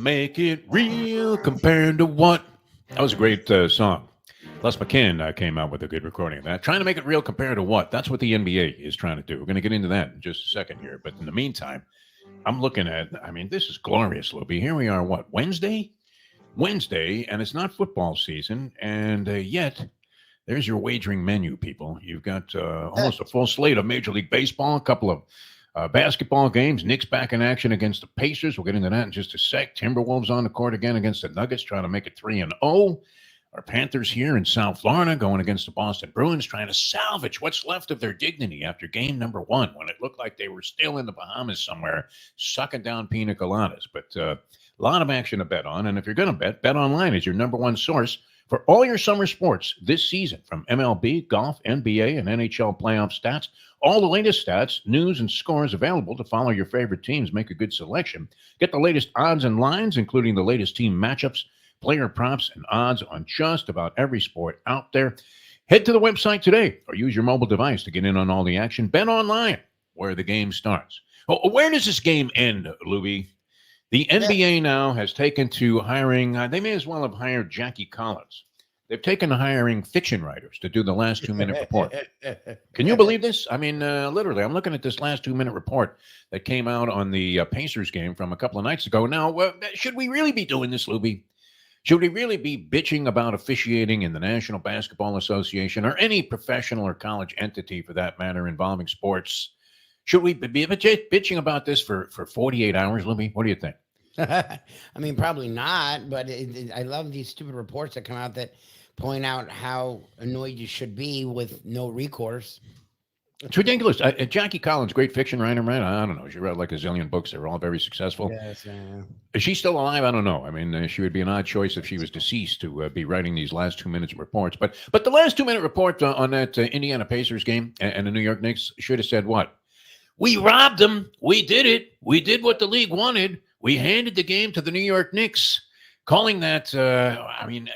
make it real compared to what? That was a great song. Les McCann came out with a good recording of that. Trying to make it real compared to what? That's what the NBA is trying to do. We're going to get into that in just a second here. But in the meantime, I'm looking at, this is glorious, Lubie. Here we are, what, Wednesday? Wednesday, and it's not football season. And yet, there's your wagering menu, people. You've got almost a full slate of Major League Baseball, a couple of basketball games. Knicks back in action against the Pacers. We'll get into that in just a sec. Timberwolves on the court again against the Nuggets, trying to make it 3-0. Our Panthers here in South Florida going against the Boston Bruins, trying to salvage what's left of their dignity after game number 1, when it looked like they were still in the Bahamas somewhere, sucking down pina coladas. But a lot of action to bet on. And if you're going to bet online is your number one source for all your summer sports this season, from MLB, golf, NBA, and NHL playoff stats. All the latest stats, news, and scores available to follow your favorite teams. Make a good selection. Get the latest odds and lines, including the latest team matchups, player props, and odds on just about every sport out there. Head to the website today or use your mobile device to get in on all the action. Bet online, where the game starts. Oh, where does this game end, Lubie? The NBA now has taken to hiring, they may as well have hired Jackie Collins. They've taken to hiring fiction writers to do the last 2-minute report. Can you believe this? Literally, I'm looking at this last 2-minute report that came out on the Pacers game from a couple of nights ago. Now, should we really be doing this, Lubie? Should we really be bitching about officiating in the National Basketball Association or any professional or college entity for that matter involving sports? Should we be bitching about this for 48 hours, Lubie? What do you think? Probably not, but I love these stupid reports that come out that point out how annoyed you should be with no recourse. It's ridiculous. Jackie Collins, great fiction writer, right? I don't know. She wrote like a zillion books. They're all very successful. Yes, yeah. Is she still alive? I don't know. She would be an odd choice if she was deceased to be writing these last 2 minutes of reports. But the last 2-minute report on that Indiana Pacers game and the New York Knicks should have said what? We robbed them. We did it. We did what the league wanted. We handed the game to the New York Knicks. Calling that,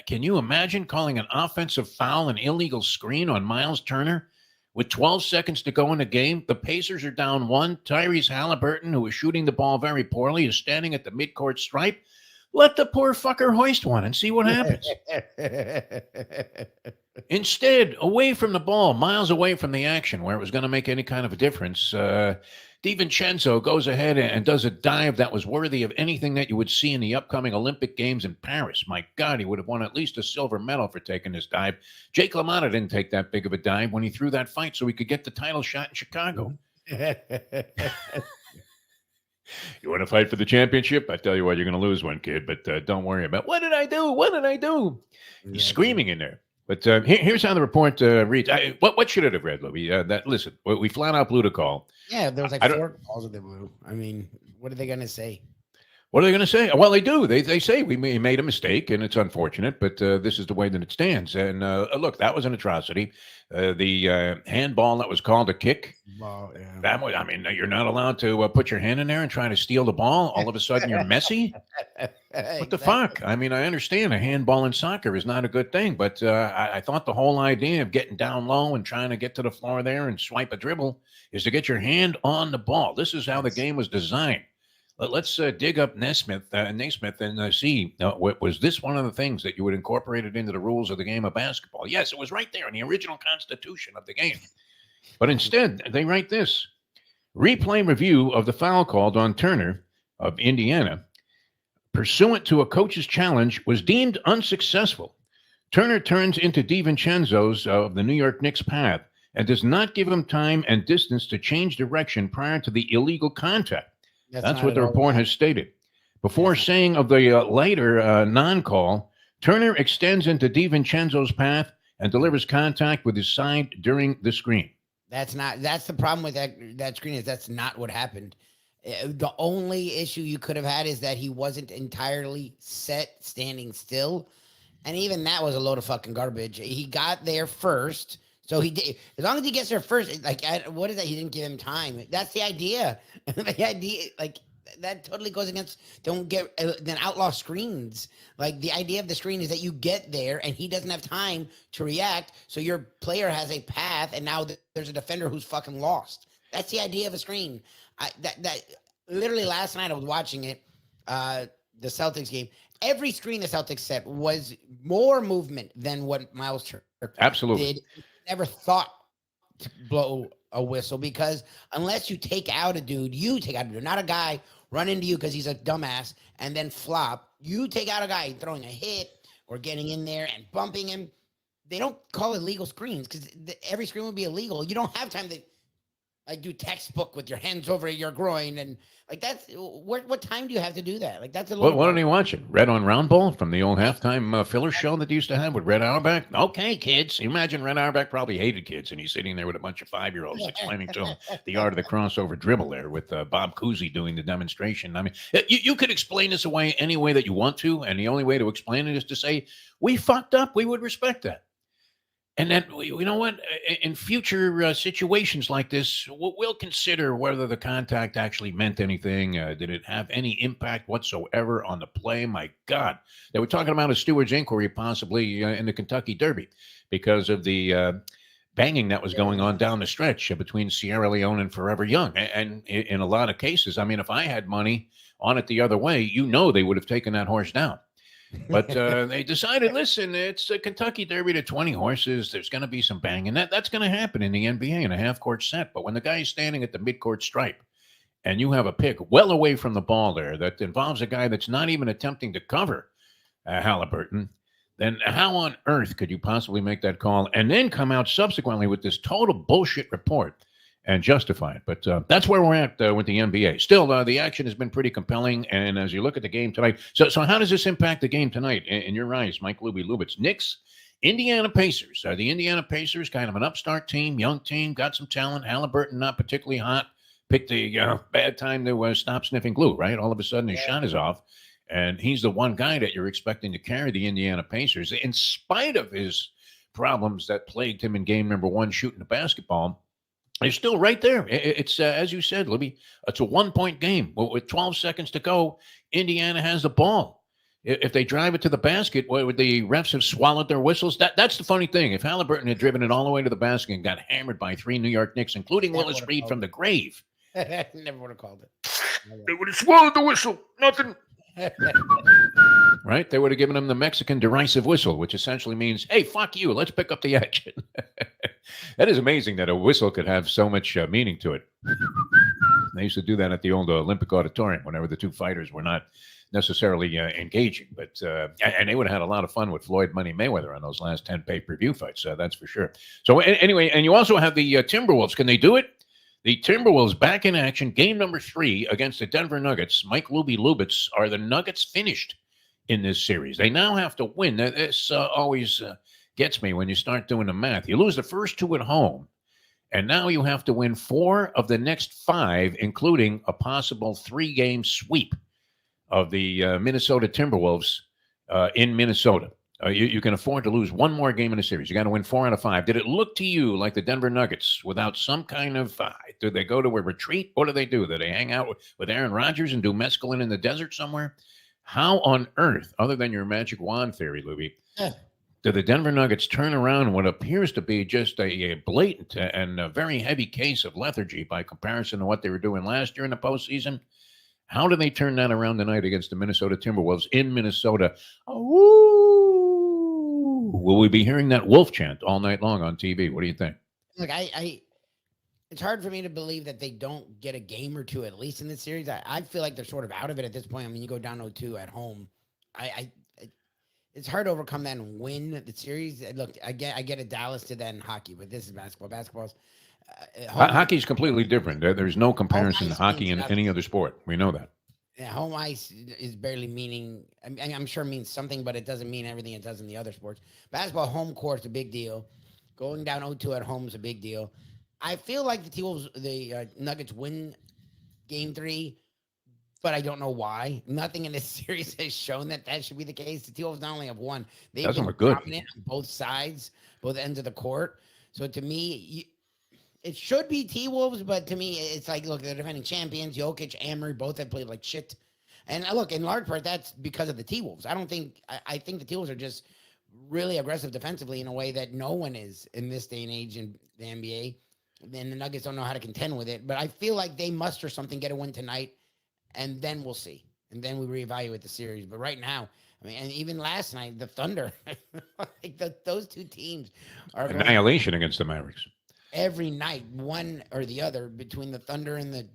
can you imagine calling an offensive foul an illegal screen on Miles Turner with 12 seconds to go in the game? The Pacers are down 1. Tyrese Halliburton, who is shooting the ball very poorly, is standing at the midcourt stripe. Let the poor fucker hoist one and see what happens. Instead, away from the ball, miles away from the action where it was going to make any kind of a difference, DiVincenzo goes ahead and does a dive that was worthy of anything that you would see in the upcoming Olympic Games in Paris. My God, he would have won at least a silver medal for taking this dive. Jake LaMotta didn't take that big of a dive when he threw that fight so he could get the title shot in Chicago. You want to fight for the championship? I tell you what, you're going to lose one, kid, but don't worry about what did I do? What did I do? He's screaming in there. But here's how the report reads. What should it have read, Lubie? Listen, we flat out blew the call. Yeah, there was like 4 calls that they blew. What are they going to say? What are they going to say? Well, they do. They say we made a mistake, and it's unfortunate, but this is the way that it stands. And look, that was an atrocity. The handball that was called a kick. Well, yeah. That was, you're not allowed to put your hand in there and try to steal the ball. All of a sudden, you're messy. What the fuck? I understand a handball in soccer is not a good thing, but I thought the whole idea of getting down low and trying to get to the floor there and swipe a dribble is to get your hand on the ball. This is how the game was designed. Let's dig up Naismith and see, was this one of the things that you would incorporate it into the rules of the game of basketball? Yes, it was right there in the original constitution of the game. But instead, they write this. Replay review of the foul called on Turner of Indiana, pursuant to a coach's challenge, was deemed unsuccessful. Turner turns into DiVincenzo's of the New York Knicks path and does not give him time and distance to change direction prior to the illegal contact. That's what the report has stated. Before saying of the later non-call, Turner extends into DiVincenzo's path and delivers contact with his side during the screen. That's the problem with that screen is that's not what happened. The only issue you could have had is that he wasn't entirely set standing still. And even that was a load of fucking garbage. He got there first. So he did, as long as he gets there first, what is that? He didn't give him time. That's the idea. The idea, that totally goes against, then outlaw screens. Like, the idea of the screen is that you get there and he doesn't have time to react. So your player has a path and now there's a defender who's fucking lost. That's the idea of a screen. That literally last night I was watching it. the Celtics game, every screen the Celtics set was more movement than what Miles Turner Absolutely. did. Never thought to blow a whistle because unless you take out a dude, not a guy run into you because he's a dumbass and then flop. You take out a guy throwing a hit or getting in there and bumping him. They don't call it legal screens because every screen would be illegal. You don't have time to like do textbook with your hands over your groin and like that's what time do you have to do that? Like that's a little. What are you watching? Red on Round Ball from the old halftime filler show that they used to have with Red Auerbach? Okay, kids. You imagine Red Auerbach probably hated kids, and he's sitting there with a bunch of 5-year-olds explaining to them the art of the crossover dribble there with Bob Cousy doing the demonstration. I mean, you could explain this away any way that you want to, and the only way to explain it is to say, we fucked up. We would respect that. And then, you know what? In future situations like this, we'll consider whether the contact actually meant anything. Did it have any impact whatsoever on the play? My God. They were talking about a steward's inquiry possibly in the Kentucky Derby because of the banging that was going on down the stretch between Sierra Leone and Forever Young. And in a lot of cases, I mean, if I had money on it the other way, you know they would have taken that horse down. But they decided, listen, it's a Kentucky Derby to 20 horses. There's going to be some banging. That's going to happen in the NBA in a half-court set. But when the guy's standing at the mid-court stripe and you have a pick well away from the ball there that involves a guy that's not even attempting to cover Halliburton, then how on earth could you possibly make that call and then come out subsequently with this total bullshit report and justify it? But that's where we're at with the NBA. Still, the action has been pretty compelling. And as you look at the game tonight, so how does this impact the game tonight in your eyes, Mike Lubie Lubitz? Knicks, Indiana Pacers. The Indiana Pacers, kind of an upstart team, young team, got some talent. Halliburton, not particularly hot. Picked a bad time to stop sniffing glue, right? All of a sudden, his shot is off. And he's the one guy that you're expecting to carry the Indiana Pacers, in spite of his problems that plagued him in game number 1, shooting the basketball. They're still right there. It's as you said, Libby, it's a 1-point game. With 12 seconds to go, Indiana has the ball. If they drive it to the basket, would the refs have swallowed their whistles? That's the funny thing. If Halliburton had driven it all the way to the basket and got hammered by 3 New York Knicks, including Willis Reed from the grave, Never would have called it. They would have swallowed the whistle. Nothing. Right? They would have given him the Mexican derisive whistle, which essentially means, hey, fuck you. Let's pick up the action. That is amazing that a whistle could have so much meaning to it. They used to do that at the old Olympic Auditorium whenever the two fighters were not necessarily engaging. But and they would have had a lot of fun with Floyd Money Mayweather on those last 10 pay-per-view fights. That's for sure. So anyway, and you also have the Timberwolves. Can they do it? The Timberwolves back in action. Game number 3 against the Denver Nuggets. Mike Lubie Lubitz. Are the Nuggets finished in this series? They now have to win. This always gets me when you start doing the math. You lose the first 2 at home, and now you have to win 4 of the next 5, including a possible 3-game sweep of the Minnesota Timberwolves in Minnesota. You can afford to lose 1 more game in the series. You got to win 4 out of 5. Did it look to you like the Denver Nuggets without some kind of do they go to a retreat? What do? Do they hang out with Aaron Rodgers and do mescaline in the desert somewhere? How on earth, other than your magic wand theory, Lubie, do the Denver Nuggets turn around what appears to be just a blatant and a very heavy case of lethargy by comparison to what they were doing last year in the postseason? How do they turn that around tonight against the Minnesota Timberwolves in Minnesota? Oh, will we be hearing that wolf chant all night long on TV? What do you think? Look, it's hard for me to believe that they don't get a game or 2 at least in this series. I feel like they're sort of out of it at this point. I mean, you go down 0-2 at home. It's hard to overcome that and win the series. Look, I get it, Dallas did that in hockey, but this is basketball. Basketball's hockey's completely different. There's no comparison to hockey in any other sport. We know that. Yeah, home ice is barely meaning. I'm sure it means something, but it doesn't mean everything it does in the other sports. Basketball, home court's a big deal. Going down 0-2 at home is a big deal. I feel like the Nuggets win Game 3, but I don't know why. Nothing in this series has shown that should be the case. The T-Wolves not only have won, they've been dominant on both sides, both ends of the court. So to me, it should be T-Wolves, but to me, it's like, look, they're defending champions. Jokic, Amory, both have played like shit. And look, in large part, that's because of the T-Wolves. I think the T-Wolves are just really aggressive defensively in a way that no one is in this day and age in the NBA. And the Nuggets don't know how to contend with it. But I feel like they muster something, get a win tonight, and then we'll see. and then we reevaluate the series. But right now, I mean, and even last night, the Thunder, like those two teams are going Annihilation against the Mavericks. every night, one or the other between the Thunder and the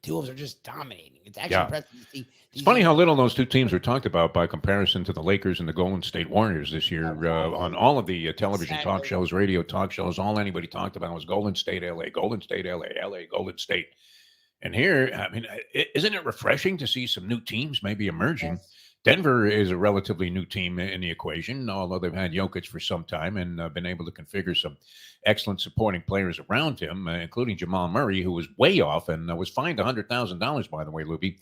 two of us are just dominating. It's actually Yeah. impressive to see It's these funny how young little those two teams are talked about by comparison to the Lakers and the Golden State Warriors this year. On all of the television talk Exactly. shows, radio talk shows, all anybody talked about was Golden State, LA, Golden State, LA, LA, Golden State. And here, I mean, isn't it refreshing to see some new teams maybe emerging? Yes. Denver is a relatively new team in the equation, although they've had Jokic for some time and been able to configure some excellent supporting players around him, including Jamal Murray, who was way off and was fined $100,000, by the way, Lubie,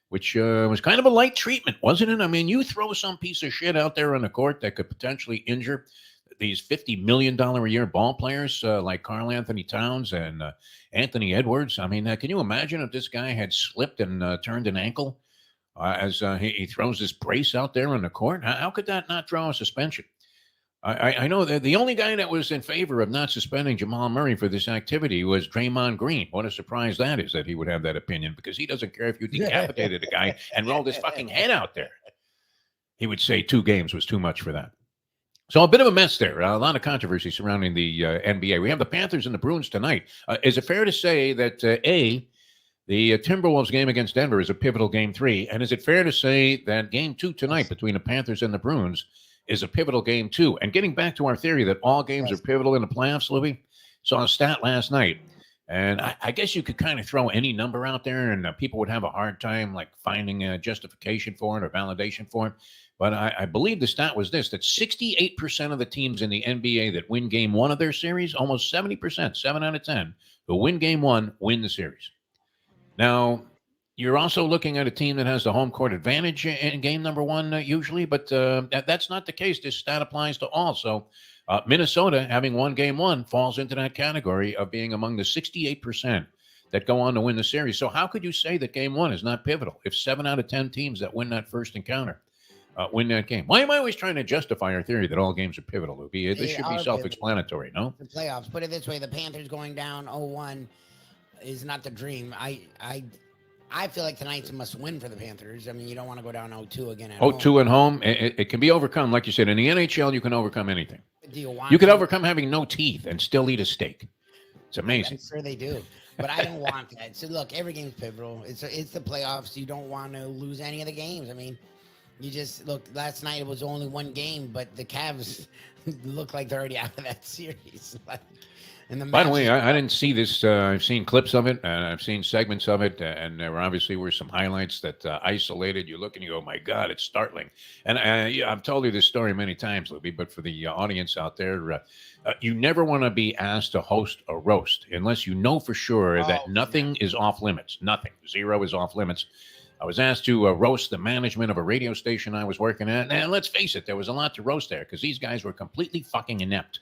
which was kind of a light treatment, wasn't it? I mean, you throw some piece of shit out there on the court that could potentially injure these $50 million a year ball players like Karl Anthony Towns and Anthony Edwards. I mean, can you imagine if this guy had slipped and turned an ankle as he throws this brace out there on the court? How could that not draw a suspension? I know that the only guy that was in favor of not suspending Jamal Murray for this activity was Draymond Green. What a surprise that is that he would have that opinion, because he doesn't care if you decapitated a guy and rolled his fucking head out there. He would say 2 games was too much for that. So a bit of a mess there. A lot of controversy surrounding the NBA. We have the Panthers and the Bruins tonight. Is it fair to say that, the Timberwolves game against Denver is a pivotal game 3? And is it fair to say that game 2 tonight between the Panthers and the Bruins is a pivotal game 2? And getting back to our theory that all games are pivotal in the playoffs, Louis, saw a stat last night. And I guess you could kind of throw any number out there and people would have a hard time like finding a justification for it or validation for it. But I believe the stat was this, that 68% of the teams in the NBA that win game 1 of their series, almost 70%, 7 out of 10, who win game 1, win the series. Now, you're also looking at a team that has the home court advantage in game number 1 usually, but that's not the case. This stat applies to all. So Minnesota, having won game 1, falls into that category of being among the 68% that go on to win the series. So how could you say that game 1 is not pivotal if 7 out of 10 teams that win that first encounter win that game? Why am I always trying to justify our theory that all games are pivotal, Lubie? This should be self-explanatory, no? The playoffs. Put it this way: the Panthers going down 0-1 is not the dream. I feel like tonight's a must-win for the Panthers. I mean, you don't want to go down 0-2 again at home. 0-2 at home, it can be overcome, like you said. In the NHL, you can overcome anything. Do you want You could to? overcome having no teeth and still eat a steak. It's amazing. I'm sure they do, but I don't want that. So look, every game's pivotal. It's the playoffs. You don't want to lose any of the games. I mean, you just look. Last night it was only 1 game, but the Cavs look like they're already out of that series. By the way, I didn't see this. I've seen clips of it, and I've seen segments of it, and there obviously were some highlights that isolated. You look and you go, my God, it's startling. And I've told you this story many times, Lubie, but for the audience out there, you never want to be asked to host a roast unless you know for sure that nothing is off limits. Nothing. 0 is off limits. I was asked to roast the management of a radio station I was working at. And let's face it, there was a lot to roast there because these guys were completely fucking inept.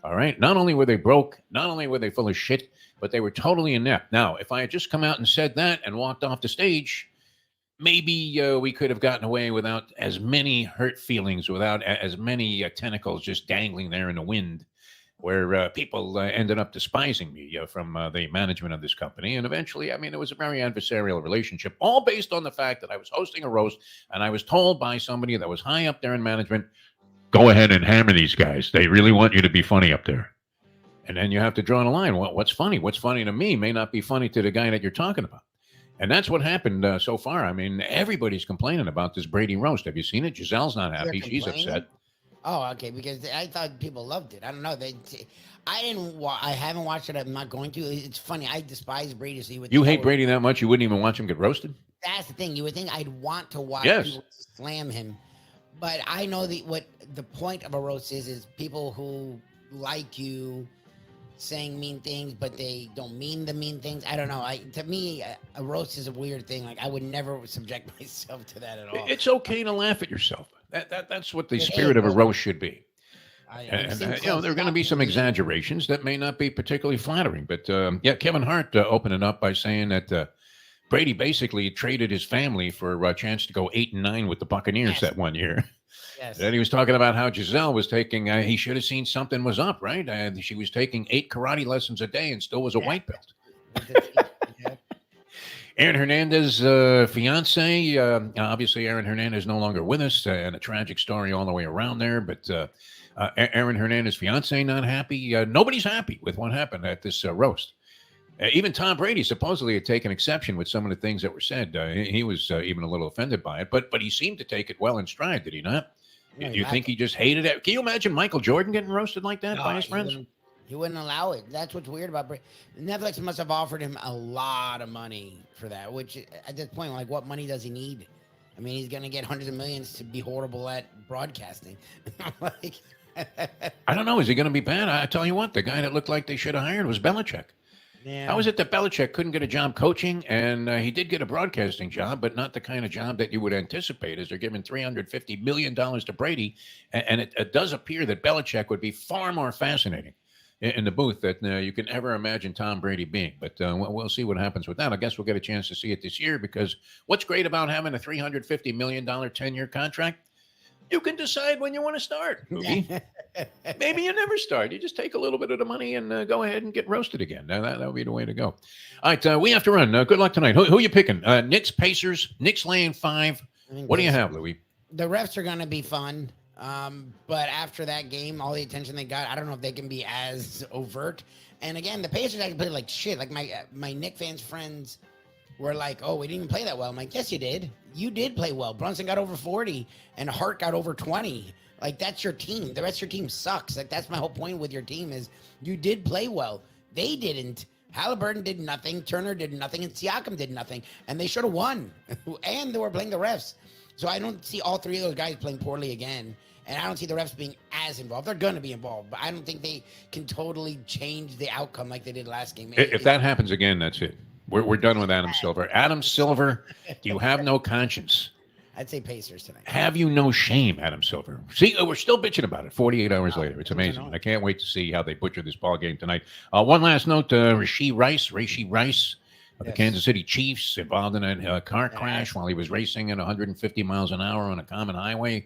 All right. Not only were they broke, not only were they full of shit, but they were totally inept. Now, if I had just come out and said that and walked off the stage, maybe we could have gotten away without as many hurt feelings, without as many tentacles just dangling there in the wind, where people ended up despising me from the management of this company. And eventually, I mean, it was a very adversarial relationship, all based on the fact that I was hosting a roast and I was told by somebody that was high up there in management, go ahead and hammer these guys. They really want you to be funny up there. And then you have to draw a line. What's funny? What's funny to me may not be funny to the guy that you're talking about. And that's what happened so far. I mean, everybody's complaining about this Brady roast. Have you seen it? Giselle's not happy. She's upset. Oh, okay. Because I thought people loved it. I don't know. I haven't watched it. I'm not going to. It's funny. I despise Brady. So you hate Brady that much? You wouldn't even watch him get roasted? That's the thing. You would think I'd want to watch people slam him. But I know what the point of a roast is people who like you saying mean things, but they don't mean the mean things. I don't know. To me, a roast is a weird thing. Like I would never subject myself to that at all. It's okay to laugh at yourself. That's what the spirit of a roast should be. And there are going to be some exaggerations that may not be particularly flattering. But Kevin Hart opened it up by saying that Brady basically traded his family for a chance to go 8-9 with the Buccaneers that one year. Yes. Then he was talking about how Giselle was taking, he should have seen something was up, right? She was taking 8 karate lessons a day and still was a white belt. Aaron Hernandez, fiance. Obviously, Aaron Hernandez no longer with us, and a tragic story all the way around there. But Aaron Hernandez, fiance, not happy. Nobody's happy with what happened at this roast. Even Tom Brady supposedly had taken exception with some of the things that were said. He was even a little offended by it, but he seemed to take it well in stride, did he not? No, You think he just hated it? Can you imagine Michael Jordan getting roasted like that by his friends? He wouldn't allow it. That's what's weird about Brady. Netflix must have offered him a lot of money for that, which at this point, like, what money does he need? I mean, he's going to get hundreds of millions to be horrible at broadcasting. Like, I don't know. Is he going to be bad? I tell you what, the guy that looked like they should have hired was Belichick. yeah. How is it that Belichick couldn't get a job coaching, and he did get a broadcasting job, but not the kind of job that you would anticipate, as they're giving $350 million to Brady, and it does appear that Belichick would be far more fascinating in the booth that you can ever imagine Tom Brady being. But we'll see what happens with that. I guess we'll get a chance to see it this year, because what's great about having a $350 million 10-year contract? You can decide when you want to start, Lubie. Maybe you never start. You just take a little bit of the money and go ahead and get roasted again. That would be the way to go. All right, we have to run. Good luck tonight. Who are you picking? Knicks, Pacers. Knicks laying 5. What do you have, Louis? The refs are going to be fun. But after that game, all the attention they got, I don't know if they can be as overt. And again, the Pacers actually played like shit. Like my Knicks fans friends were like, "Oh, we didn't even play that well." I'm like, "Yes, you did. You did play well. Brunson got over 40 and Hart got over 20. Like, that's your team. The rest of your team sucks. Like, that's my whole point with your team is you did play well. They didn't. Halliburton did nothing. Turner did nothing. And Siakam did nothing. And they should have won. And they were playing the refs. So I don't see all three of those guys playing poorly again. And I don't see the refs being as involved. They're going to be involved. But I don't think they can totally change the outcome like they did last game. If that happens again, that's it. We're done with Adam Silver. Adam Silver, do you have no conscience? I'd say Pacers tonight. Have you no shame, Adam Silver? See, we're still bitching about it 48 hours later. It's amazing. I can't wait to see how they butcher this ball game tonight. One last note, Rashee Rice of the Kansas City Chiefs, involved in a car crash while he was racing at 150 miles an hour on a common highway.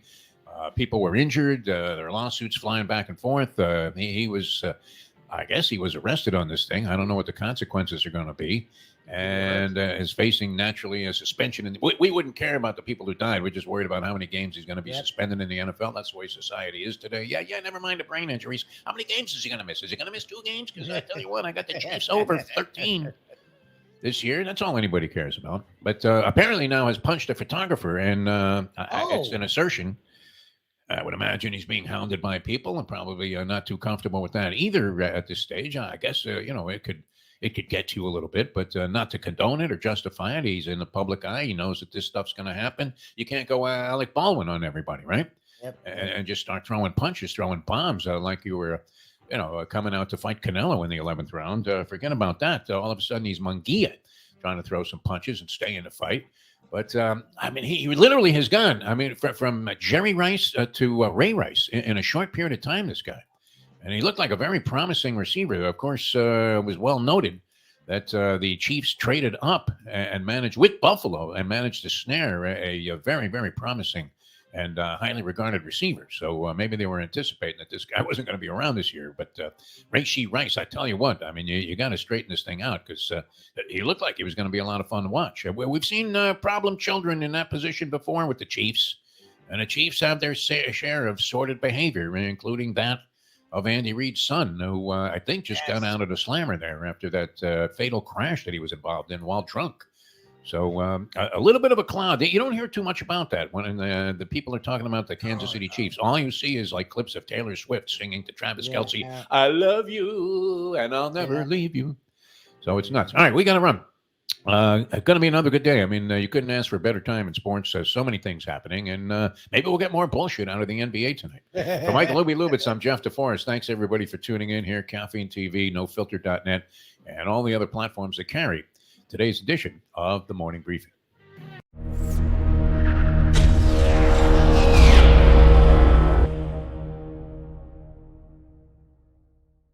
People were injured. There are lawsuits flying back and forth. He was, I guess he was arrested on this thing. I don't know what the consequences are going to be. And is facing naturally a suspension. And we wouldn't care about the people who died. We're just worried about how many games he's going to be suspended in the NFL. That's the way society is today. Yeah, never mind the brain injuries. How many games is he going to miss? Is he going to miss 2 games? Because I tell you what, I got the Chiefs over 13 this year. That's all anybody cares about. But apparently now has punched a photographer, and it's an assertion. I would imagine he's being hounded by people, and probably not too comfortable with that either at this stage. I guess it could get to you a little bit, but not to condone it or justify it. He's in the public eye. He knows that this stuff's going to happen. You can't go Alec Baldwin on everybody, right? Yep. And just start throwing punches, throwing bombs like you were, coming out to fight Canelo in the 11th round. Forget about that. All of a sudden, he's Munguia trying to throw some punches and stay in the fight. But, he literally has gone, from Jerry Rice to Ray Rice in a short period of time, this guy. And he looked like a very promising receiver. Of course, it was well noted that the Chiefs traded up and managed with Buffalo and managed to snare a very, very promising and highly regarded receiver. So maybe they were anticipating that this guy wasn't going to be around this year. But Rashee Rice, I tell you what, you got to straighten this thing out, because he looked like he was going to be a lot of fun to watch. We've seen problem children in that position before with the Chiefs. And the Chiefs have their share of sordid behavior, including that of Andy Reid's son, who I think just got out of the slammer there after that fatal crash that he was involved in while drunk. So a little bit of a cloud. You don't hear too much about that when the people are talking about the Kansas City Chiefs. All you see is like clips of Taylor Swift singing to Travis Kelce, "I love you and I'll never leave you." So it's nuts. All right, we got to run. It's going to be another good day. You couldn't ask for a better time in sports. So many things happening, and maybe we'll get more bullshit out of the NBA tonight. For Michael Lubitz, I'm Jeff DeForest. Thanks, everybody, for tuning in here. Caffeine TV, NoFilter.net, and all the other platforms that carry today's edition of the Morning Briefing.